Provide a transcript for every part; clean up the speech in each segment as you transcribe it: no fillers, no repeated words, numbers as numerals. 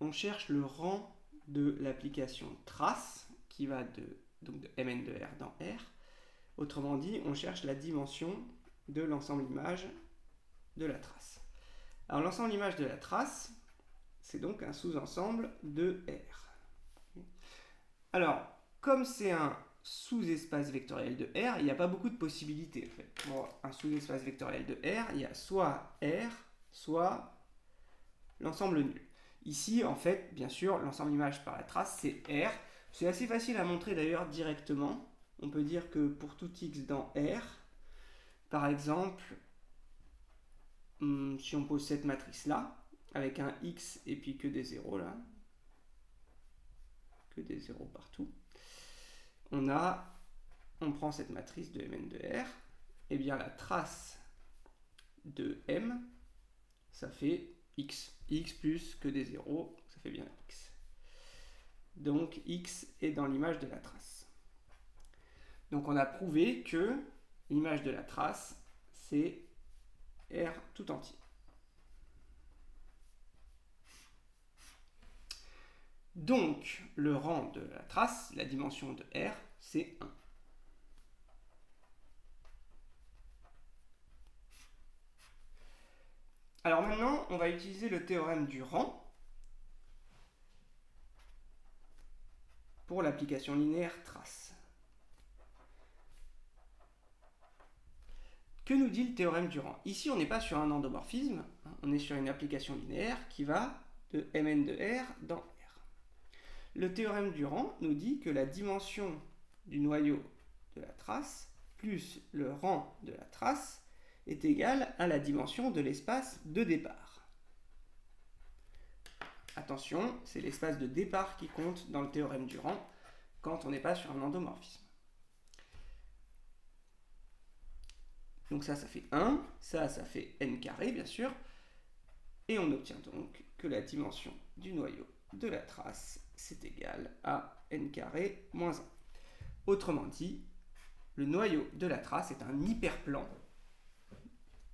on cherche le rang de l'application trace qui va donc de Mn de R dans R. Autrement dit, on cherche la dimension de l'ensemble image de la trace. Alors l'ensemble image de la trace, c'est donc un sous-ensemble de R. Alors, comme c'est un sous-espace vectoriel de R, il n'y a pas beaucoup de possibilités en fait. Pour un sous-espace vectoriel de R, il y a soit R, soit l'ensemble nul. Ici, en fait, bien sûr, l'ensemble image par la trace, c'est R. C'est assez facile à montrer d'ailleurs directement. On peut dire que pour tout x dans R, par exemple, si on pose cette matrice-là, avec un x et puis que des zéros là, que des zéros partout, on prend cette matrice de Mn de R, et bien la trace de M, ça fait x. X plus que des zéros, ça fait bien x. Donc x est dans l'image de la trace. Donc on a prouvé que l'image de la trace, c'est R tout entier. Donc le rang de la trace, la dimension de R, c'est 1. Alors maintenant, on va utiliser le théorème du rang pour l'application linéaire trace. Que nous dit le théorème du rang? Ici, on n'est pas sur un endomorphisme, on est sur une application linéaire qui va de Mn de R dans R. Le théorème du rang nous dit que la dimension du noyau de la trace plus le rang de la trace est égale à la dimension de l'espace de départ. Attention, c'est l'espace de départ qui compte dans le théorème du rang quand on n'est pas sur un endomorphisme. Donc ça fait 1, ça fait n carré bien sûr, et on obtient donc que la dimension du noyau de la trace c'est égal à n carré moins 1. Autrement dit, le noyau de la trace est un hyperplan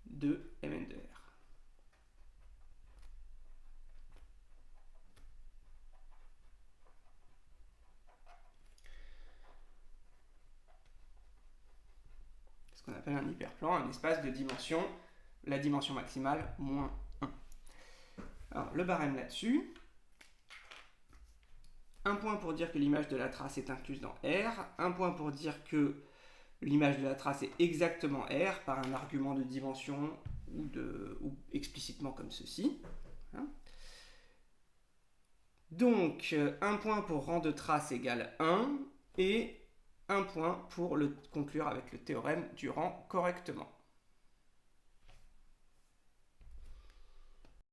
de Mn de R. Ce qu'on appelle un hyperplan, un espace de dimension, la dimension maximale moins 1. Alors le barème là-dessus, un point pour dire que l'image de la trace est incluse dans R, un point pour dire que l'image de la trace est exactement R par un argument de dimension ou explicitement comme ceci. Donc, un point pour rang de trace égale 1 et un point pour le conclure avec le théorème du rang correctement.